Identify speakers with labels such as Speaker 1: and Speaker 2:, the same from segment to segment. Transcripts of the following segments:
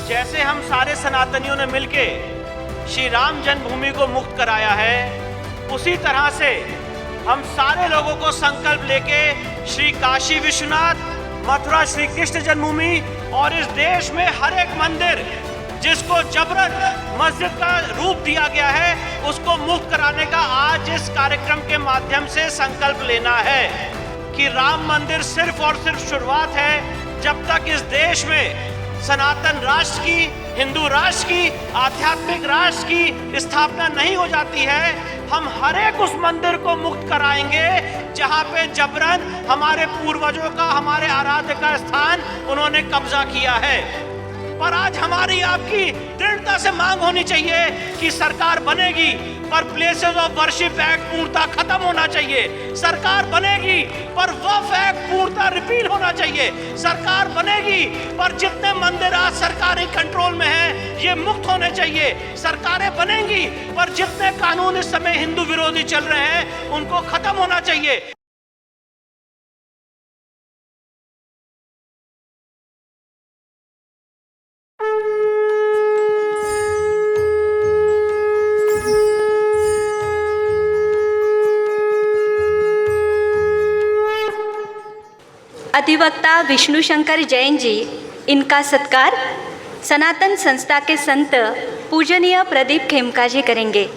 Speaker 1: जैसे हम सारे सनातनियों ने मिलके श्री राम जन्मभूमि को मुक्त कराया है, उसी तरह से हम सारे लोगों को संकल्प लेके श्री काशी विश्वनाथ, मथुरा श्री कृष्ण जन्मभूमि और इस देश में हर एक मंदिर जिसको जबरन मस्जिद का रूप दिया गया है, उसको मुक्त कराने का आज इस कार्यक्रम के माध्यम से संकल्प लेना है कि राम मंदिर सिर्फ और सिर्फ शुरुआत है। जब तक इस देश में सनातन राष्ट्र की, हिंदू राष्ट्र की, आध्यात्मिक राष्ट्र की स्थापना नहीं हो जाती है, हम हर एक उस मंदिर को मुक्त कराएंगे जहां पे जबरन हमारे पूर्वजों का, हमारे आराध्य का स्थान उन्होंने कब्जा किया है। पर आज हमारी आपकी दृढ़ता से मांग होनी चाहिए कि सरकार बनेगी पर प्लेसेस ऑफ वर्शिप एक्ट पूर्णतः खत्म होना चाहिए। सरकार बनेगी पर वक्फ एक्ट पूर्णतः रिपील होना चाहिए। सरकार बनेगी पर जितने मंदिर आज सरकारी कंट्रोल में हैं ये मुक्त होने चाहिए। सरकारें बनेंगी पर जितने कानून इस समय हिंदू विरोधी चल रहे हैं उनको खत्म होना चाहिए।
Speaker 2: अधिवक्ता विष्णु शंकर जैन जी, इनका सत्कार सनातन संस्था के संत पूजनीय प्रदीप खेमका जी करेंगे।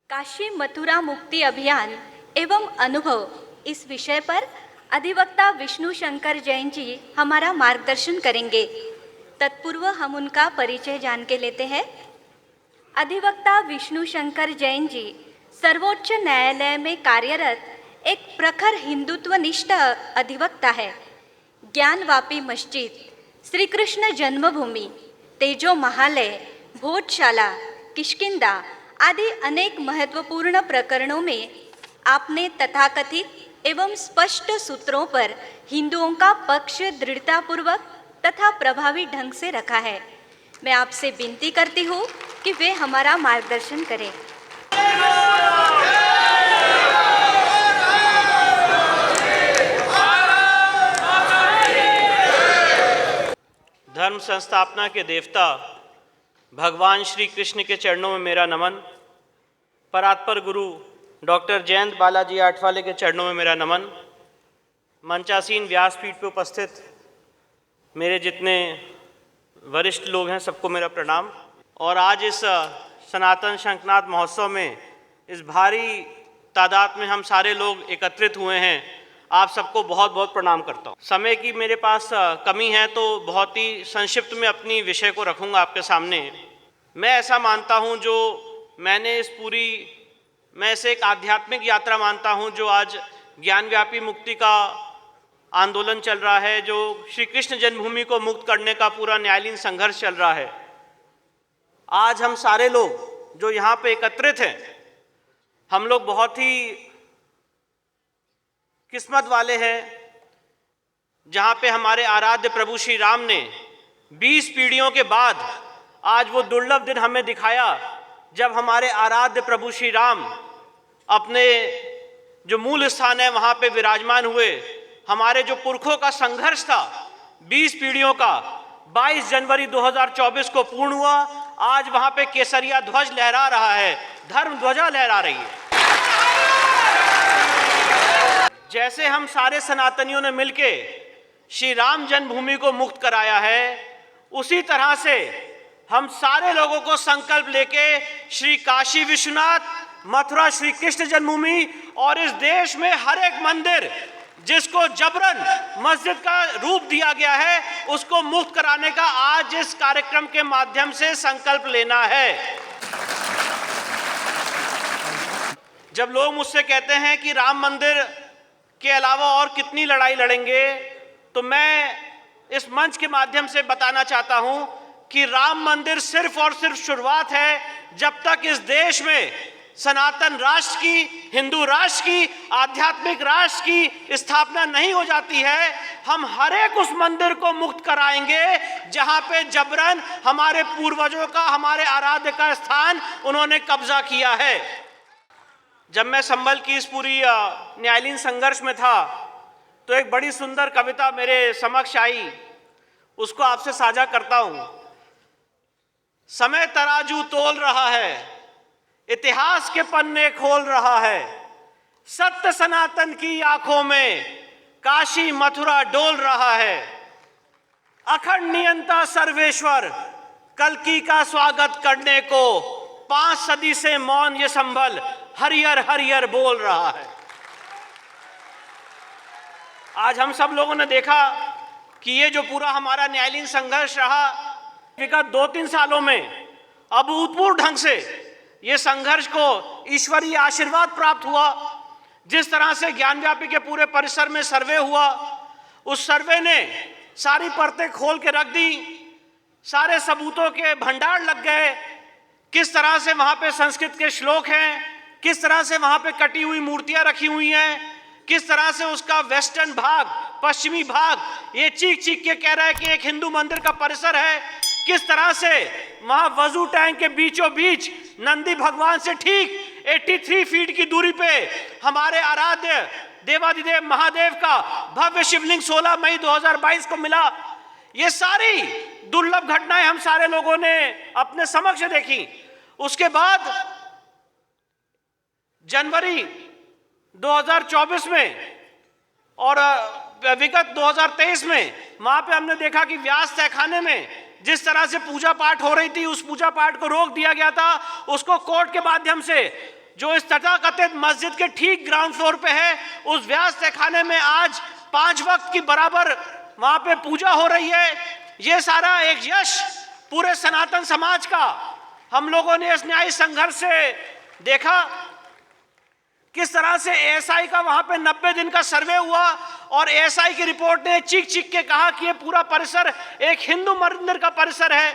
Speaker 2: काशी मथुरा मुक्ति अभियान एवं अनुभव इस विषय पर अधिवक्ता विष्णु शंकर जैन जी हमारा मार्गदर्शन करेंगे। तत्पूर्व हम उनका परिचय जान के लेते हैं। अधिवक्ता विष्णु शंकर जैन जी सर्वोच्च न्यायालय में कार्यरत एक प्रखर हिंदुत्वनिष्ठ अधिवक्ता है। ज्ञानवापी मस्जिद, श्री कृष्ण जन्मभूमि, तेजो महालय, भोजशाला, किष्किंधा आदि अनेक महत्वपूर्ण प्रकरणों में आपने तथाकथित एवं स्पष्ट सूत्रों पर हिंदुओं का पक्ष दृढ़तापूर्वक तथा प्रभावी ढंग से रखा है। मैं आपसे विनती करती हूँ कि वे हमारा मार्गदर्शन करें।
Speaker 1: धर्म संस्थापना के देवता भगवान श्री कृष्ण के चरणों में मेरा नमन। परात्पर गुरु डॉक्टर जयंत बालाजी आठवाले के चरणों में मेरा नमन। मंचासीन व्यासपीठ पर उपस्थित मेरे जितने वरिष्ठ लोग हैं सबको मेरा प्रणाम। और आज इस सनातन शंखनाद महोत्सव में इस भारी तादाद में हम सारे लोग एकत्रित हुए हैं, आप सबको बहुत बहुत प्रणाम करता हूँ। समय की मेरे पास कमी है तो बहुत ही संक्षिप्त में अपनी विषय को रखूँगा आपके सामने। मैं ऐसा मानता हूँ मैं इसे एक आध्यात्मिक यात्रा मानता हूँ जो आज ज्ञानव्यापी मुक्ति का आंदोलन चल रहा है, जो श्री कृष्ण जन्मभूमि को मुक्त करने का पूरा न्यायालयीन संघर्ष चल रहा है। आज हम सारे लोग जो यहाँ पे एकत्रित हैं, हम लोग बहुत ही किस्मत वाले हैं जहाँ पे हमारे आराध्य प्रभु श्री राम ने 20 पीढ़ियों के बाद आज वो दुर्लभ दिन हमें दिखाया जब हमारे आराध्य प्रभु श्री राम अपने जो मूल स्थान है वहाँ पे विराजमान हुए। हमारे जो पुरखों का संघर्ष था 20 पीढ़ियों का 22 जनवरी 2024 को पूर्ण हुआ। आज वहाँ पे केसरिया ध्वज लहरा रहा है, धर्म ध्वजा लहरा रही है। जैसे हम सारे सनातनियों ने मिलके श्री राम जन्मभूमि को मुक्त कराया है, उसी तरह से हम सारे लोगों को संकल्प लेके श्री काशी विश्वनाथ, मथुरा श्री कृष्ण जन्मभूमि और इस देश में हर एक मंदिर जिसको जबरन मस्जिद का रूप दिया गया है उसको मुक्त कराने का आज इस कार्यक्रम के माध्यम से संकल्प लेना है। जब लोग मुझसे कहते हैं कि राम मंदिर के अलावा और कितनी लड़ाई लड़ेंगे, तो मैं इस मंच के माध्यम से बताना चाहता हूं कि राम मंदिर सिर्फ और सिर्फ शुरुआत है। जब तक इस देश में सनातन राष्ट्र की, हिंदू राष्ट्र की, आध्यात्मिक राष्ट्र की स्थापना नहीं हो जाती है, हम हर एक उस मंदिर को मुक्त कराएंगे जहां पे जबरन हमारे पूर्वजों का, हमारे आराध्य का स्थान उन्होंने कब्जा किया है। जब मैं संभल की इस पूरी न्यायालयीन संघर्ष में था तो एक बड़ी सुंदर कविता मेरे समक्ष आई, उसको आपसे साझा करता हूं। समय तराजू तोल रहा है, इतिहास के पन्ने खोल रहा है, सत्य सनातन की आंखों में काशी मथुरा डोल रहा है। अखंड नियंता सर्वेश्वर कल्कि का स्वागत करने को 5 सदी से मौन ये संभल हरियर हरियर बोल रहा है। आज हम सब लोगों ने देखा कि ये जो पूरा हमारा न्यायालयीन संघर्ष रहा, विगत 2-3 सालों में अभूतपूर्व ढंग से ये संघर्ष को ईश्वरीय आशीर्वाद प्राप्त हुआ। जिस तरह से ज्ञानव्यापी के पूरे परिसर में सर्वे हुआ, उस सर्वे ने सारी परतें खोल के रख दी, सारे सबूतों के भंडार लग गए। किस तरह से वहां पे संस्कृत के श्लोक हैं, किस तरह से वहां पे कटी हुई मूर्तियां रखी हुई हैं, किस तरह से उसका वेस्टर्न भाग, पश्चिमी भाग ये चीख चीख के कह रहा है कि एक हिंदू मंदिर का परिसर है। किस तरह से वहां वजू टैंक के बीचों बीच नंदी भगवान से ठीक 83 फीट की दूरी पे हमारे आराध्य देवादिदेव महादेव का भव्य शिवलिंग 16 मई 2022 को मिला। ये सारी दुर्लभ घटनाएं हम सारे लोगों ने अपने समक्ष देखी। उसके बाद जनवरी 2024 में और विगत 2023 में वहां पे हमने देखा कि व्यास तहखाने में जिस तरह से पूजा पाठ हो रही थी, उस पूजा पाठ को रोक दिया गया था। उसको कोर्ट के माध्यम से, जो इस तथाकथित मस्जिद के ठीक ग्राउंड फ्लोर पे है, उस व्यास तहखाने में आज 5 वक्त की बराबर वहां पे पूजा हो रही है। ये सारा एक यश पूरे सनातन समाज का हम लोगों ने इस न्यायिक संघर्ष से देखा। किस तरह से एएसआई का वहां पे 90 दिन का सर्वे हुआ और एएसआई की रिपोर्ट ने चीख चीख के कहा कि ये पूरा परिसर एक हिंदू मंदिर का परिसर है।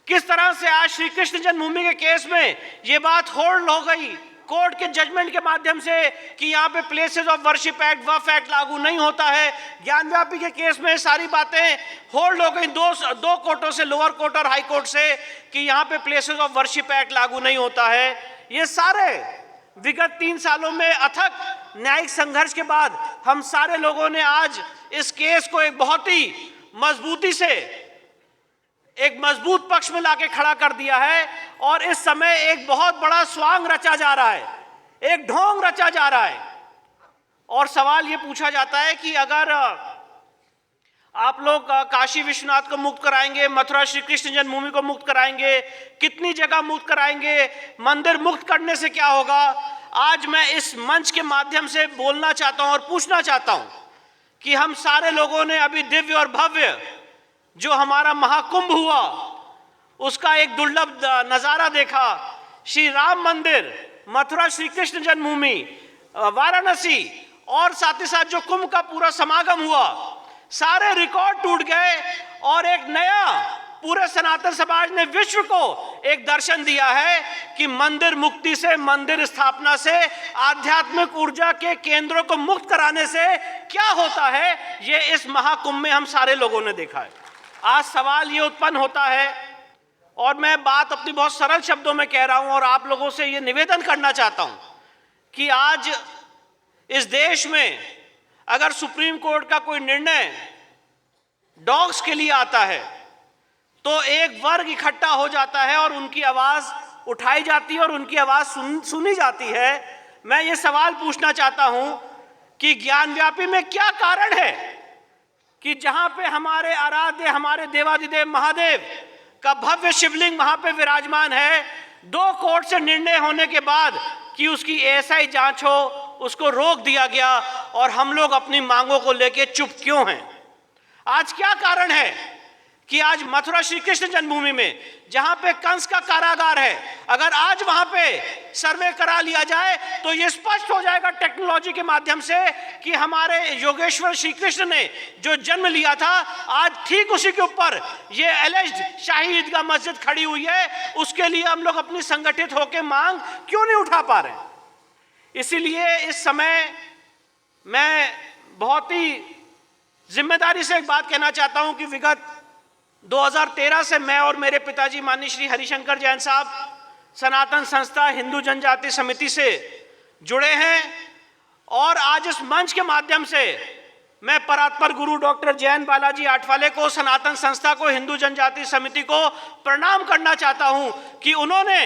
Speaker 1: किस तरह से आज श्री कृष्ण जन्मभूमि के केस में ये बात होल्ड हो गई कोर्ट के जजमेंट के माध्यम से कि यहाँ पे places of worship act, Waqf act लागू नहीं होता है। ज्ञानव्यापी के केस में सारी बातें होल्ड हो गई दो कोर्टों से, लोअर कोर्ट और हाई कोर्ट से, कि यहाँ पे प्लेसेस ऑफ वर्शिप एक्ट लागू नहीं होता है। ये सारे विगत 3 सालों में अथक न्यायिक संघर्ष के बाद हम सारे लोगों ने आज इस केस को एक बहुत ही मजबूती से, एक मजबूत पक्ष में लाके खड़ा कर दिया है। और इस समय एक बहुत बड़ा स्वांग रचा जा रहा है, एक ढोंग रचा जा रहा है। और सवाल ये पूछा जाता है कि अगर आप लोग काशी विश्वनाथ को मुक्त कराएंगे, मथुरा श्री कृष्ण जन्मभूमि को मुक्त कराएंगे, कितनी जगह मुक्त कराएंगे, मंदिर मुक्त करने से क्या होगा? आज मैं इस मंच के माध्यम से बोलना चाहता हूं और पूछना चाहता हूं कि हम सारे लोगों ने अभी दिव्य और भव्य जो हमारा महाकुंभ हुआ, उसका एक दुर्लभ नजारा देखा। श्री राम मंदिर, मथुरा श्री कृष्ण जन्मभूमि, वाराणसी और साथ ही साथ जो कुंभ का पूरा समागम हुआ, सारे रिकॉर्ड टूट गए और एक नया पूरे सनातन समाज ने विश्व को एक दर्शन दिया है कि मंदिर मुक्ति से, मंदिर स्थापना से, आध्यात्मिक ऊर्जा के केंद्रों को मुक्त कराने से क्या होता है, ये इस महाकुंभ में हम सारे लोगों ने देखा है। आज सवाल ये उत्पन्न होता है और मैं बात अपनी बहुत सरल शब्दों में कह रहा हूं और आप लोगों से ये निवेदन करना चाहता हूं कि आज इस देश में अगर सुप्रीम कोर्ट का कोई निर्णय डॉग्स के लिए आता है तो एक वर्ग इकट्ठा हो जाता है और उनकी आवाज उठाई जाती है और उनकी आवाज सुनी जाती है। मैं ये सवाल पूछना चाहता हूं कि ज्ञानव्यापी में क्या कारण है कि जहां पे हमारे आराध्य, हमारे देवादिदेव महादेव का भव्य शिवलिंग वहां पे विराजमान है, 2 कोर्ट से निर्णय होने के बाद कि उसकी एएसआई जांच हो, उसको रोक दिया गया और हम लोग अपनी मांगों को लेके चुप क्यों हैं? आज क्या कारण है कि आज मथुरा श्री कृष्ण जन्मभूमि में जहां पे कंस का कारागार है, अगर आज वहां पे सर्वे करा लिया जाए तो ये स्पष्ट हो जाएगा टेक्नोलॉजी के माध्यम से कि हमारे योगेश्वर श्री कृष्ण ने जो जन्म लिया था, आज ठीक उसी के ऊपर ये एलिज्ड शाही ईदगाह मस्जिद खड़ी हुई है। उसके लिए हम लोग अपनी संगठित होकर मांग क्यों नहीं उठा पा रहे? इसीलिए इस समय मैं बहुत ही जिम्मेदारी से एक बात कहना चाहता हूं कि विगत 2013 से मैं और मेरे पिताजी माननीय श्री हरिशंकर जैन साहब सनातन संस्था हिंदू जनजाति समिति से जुड़े हैं, और आज इस मंच के माध्यम से मैं परात्पर गुरु डॉक्टर जैन बालाजी आठवाले को, सनातन संस्था को, हिंदू जनजाति समिति को प्रणाम करना चाहता हूं कि उन्होंने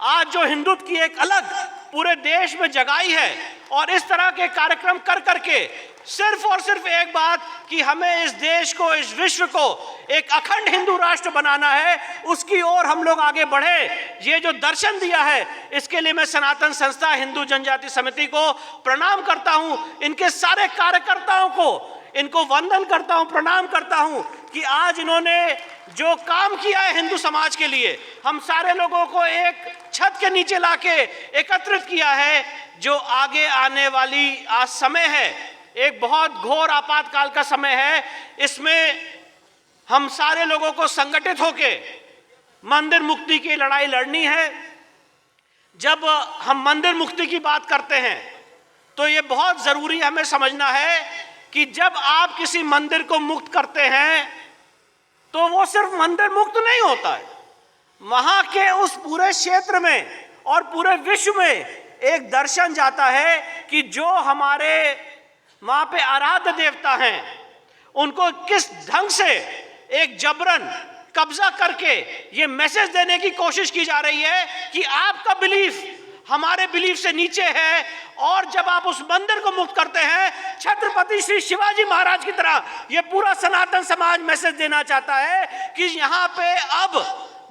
Speaker 1: आज जो हिंदुत्व की एक अलग पूरे देश में जगाई है, और इस तरह के कार्यक्रम कर करके सिर्फ और सिर्फ एक बात कि हमें इस देश को, इस विश्व को एक अखंड हिंदू राष्ट्र बनाना है, उसकी ओर हम लोग आगे बढ़े, ये जो दर्शन दिया है, इसके लिए मैं सनातन संस्था हिंदू जनजाति समिति को प्रणाम करता हूं। इनके सारे कार्यकर्ताओं को इनको वंदन करता हूं, प्रणाम करता हूं कि आज इन्होंने जो काम किया है हिंदू समाज के लिए, हम सारे लोगों को एक छत के नीचे लाके एकत्रित किया है। जो आगे आने वाली आज समय है, एक बहुत घोर आपातकाल का समय है, इसमें हम सारे लोगों को संगठित होके मंदिर मुक्ति की लड़ाई लड़नी है। जब हम मंदिर मुक्ति की बात करते हैं तो ये बहुत जरूरी हमें समझना है कि जब आप किसी मंदिर को मुक्त करते हैं तो वो सिर्फ मंदिर मुक्त नहीं होता है, वहां के उस पूरे क्षेत्र में और पूरे विश्व में एक दर्शन जाता है कि जो हमारे वहां पे आराध्य देवता हैं उनको किस ढंग से एक जबरन कब्जा करके ये मैसेज देने की कोशिश की जा रही है कि आपका बिलीफ हमारे बिलीफ से नीचे है। और जब आप उस मंदिर को मुक्त करते हैं, छत्रपति श्री शिवाजी महाराज की तरह ये पूरा सनातन समाज मैसेज देना चाहता है कि यहाँ पे अब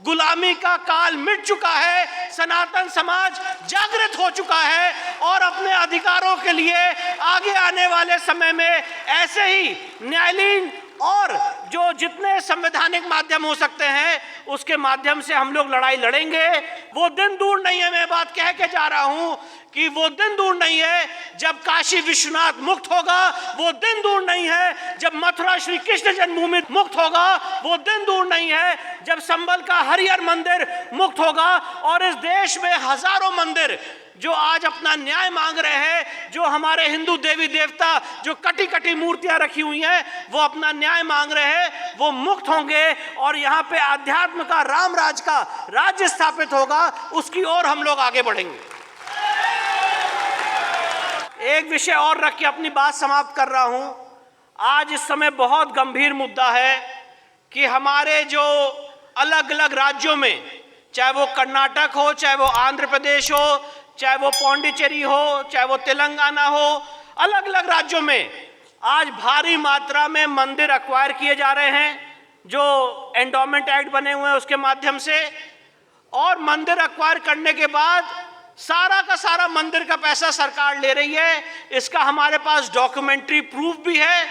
Speaker 1: गुलामी का काल मिट चुका है, सनातन समाज जागृत हो चुका है और अपने अधिकारों के लिए आगे आने वाले समय में ऐसे ही न्यायालयीन और जो जितने संवैधानिक माध्यम हो सकते हैं उसके माध्यम से हम लोग लड़ाई लड़ेंगे। वो दिन दूर नहीं है, मैं बात कह के जा रहा हूं कि वो दिन दूर नहीं है जब काशी विश्वनाथ मुक्त होगा, वो दिन दूर नहीं है जब मथुरा श्री कृष्ण जन्मभूमि मुक्त होगा, वो दिन दूर नहीं है जब संबल का हरिहर मंदिर मुक्त होगा। और इस देश में हजारों मंदिर जो आज अपना न्याय मांग रहे हैं, जो हमारे हिंदू देवी देवता जो कटी कटी मूर्तियां रखी हुई हैं वो अपना न्याय मांग रहे हैं, वो मुक्त होंगे और यहाँ पे आध्यात्म का, राम राज का राज्य स्थापित होगा, उसकी ओर हम लोग आगे बढ़ेंगे। एक विषय और रख के अपनी बात समाप्त कर रहा हूं। आज इस समय बहुत गंभीर मुद्दा है कि हमारे जो अलग अलग राज्यों में, चाहे वो कर्नाटक हो, चाहे वो आंध्र प्रदेश हो, चाहे वो पौंडीचेरी हो, चाहे वो तेलंगाना हो, अलग अलग राज्यों में आज भारी मात्रा में मंदिर एक्वायर किए जा रहे हैं जो एंडोमेंट एक्ट बने हुए हैं उसके माध्यम से। और मंदिर एक्वायर करने के बाद सारा का सारा मंदिर का पैसा सरकार ले रही है, इसका हमारे पास डॉक्यूमेंट्री प्रूफ भी है।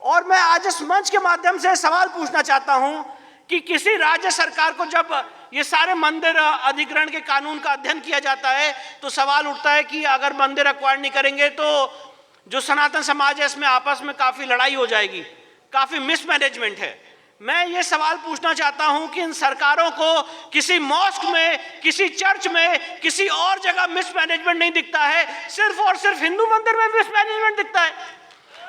Speaker 1: और मैं आज इस मंच के माध्यम से सवाल पूछना चाहता हूं कि किसी राज्य सरकार को जब ये सारे मंदिर अधिग्रहण के कानून का अध्ययन किया जाता है तो सवाल उठता है कि अगर मंदिर एक्वायर नहीं करेंगे तो जो सनातन समाज है इसमें आपस में काफ़ी लड़ाई हो जाएगी, काफ़ी मिसमैनेजमेंट है। मैं ये सवाल पूछना चाहता हूं कि इन सरकारों को किसी मॉस्क में, किसी चर्च में, किसी और जगह मिसमैनेजमेंट नहीं दिखता है, सिर्फ और सिर्फ हिंदू मंदिर में मिसमैनेजमेंट दिखता है।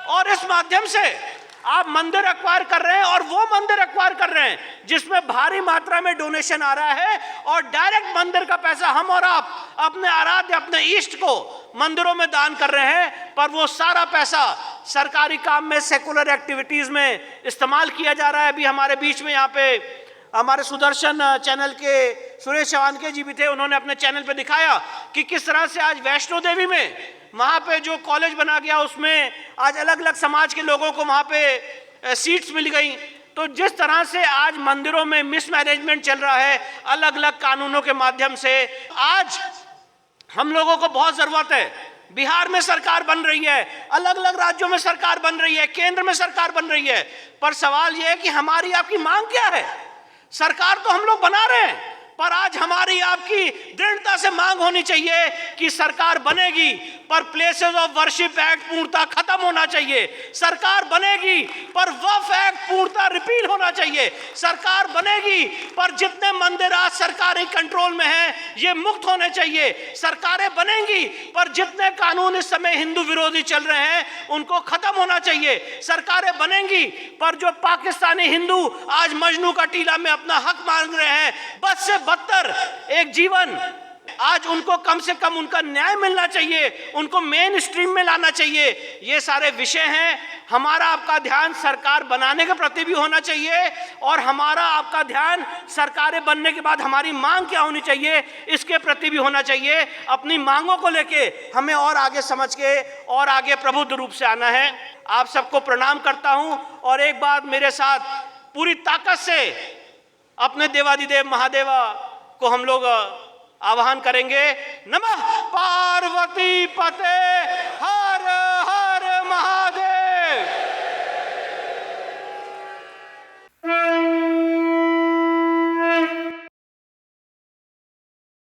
Speaker 1: और इस माध्यम से आप मंदिर एक्वायर कर रहे हैं और वो मंदिर एक्वायर कर रहे हैं जिसमें भारी मात्रा में डोनेशन आ रहा है और डायरेक्ट मंदिर का पैसा हम और आप अपने आराध्य, अपने इष्ट को मंदिरों में दान कर रहे हैं, पर वो सारा पैसा सरकारी काम में, सेकुलर एक्टिविटीज में इस्तेमाल किया जा रहा है। अभी हमारे बीच में यहाँ पे हमारे सुदर्शन चैनल के सुरेश चौहान के जी भी थे, उन्होंने अपने चैनल पे दिखाया कि किस तरह से आज वैष्णो देवी में वहाँ पे जो कॉलेज बना गया उसमें आज अलग अलग समाज के लोगों को वहाँ पे सीट्स मिल गई। तो जिस तरह से आज मंदिरों में मिसमैनेजमेंट चल रहा है अलग अलग कानूनों के माध्यम से, आज हम लोगों को बहुत ज़रूरत है। बिहार में सरकार बन रही है, अलग अलग राज्यों में सरकार बन रही है, केंद्र में सरकार बन रही है, पर सवाल यह है कि हमारी आपकी मांग क्या है। सरकार तो हम लोग बना रहे हैं, पर आज हमारी आपकी दृढ़ता से मांग होनी चाहिए कि सरकार बनेगी पर प्लेसेस ऑफ वर्शिप एक्ट पूर्णतः खत्म होना चाहिए। सरकार बनेगी पर वक्फ एक्ट पूर्णतः रिपील होना चाहिए। सरकार बनेगी पर जितने मंदिर आज सरकारी कंट्रोल में हैं ये मुक्त होने चाहिए। सरकारें बनेंगी पर जितने कानून इस समय हिंदू विरोधी चल रहे हैं उनको खत्म होना चाहिए। सरकारें बनेंगी पर जो पाकिस्तानी हिंदू आज मजनू का टीला में अपना हक मांग रहे हैं, बद से बदतर एक जीवन, आज उनको कम से कम उनका न्याय मिलना चाहिए, उनको मेन स्ट्रीम में लाना चाहिए। ये सारे विषय हैं। हमारा आपका ध्यान सरकार बनाने के प्रति भी होना चाहिए और हमारा आपका ध्यान सरकारें बनने के बाद हमारी मांग क्या होनी चाहिए इसके प्रति भी होना चाहिए। अपनी मांगों को लेके हमें और आगे समझ के और आगे प्रबुद्ध रूप से आना है। आप सबको प्रणाम करता हूं और एक बार मेरे साथ पूरी ताकत से अपने देवादिदेव महादेवा को हम लोग आह्वान करेंगे। नमः पार्वती पते हर हर महादेव।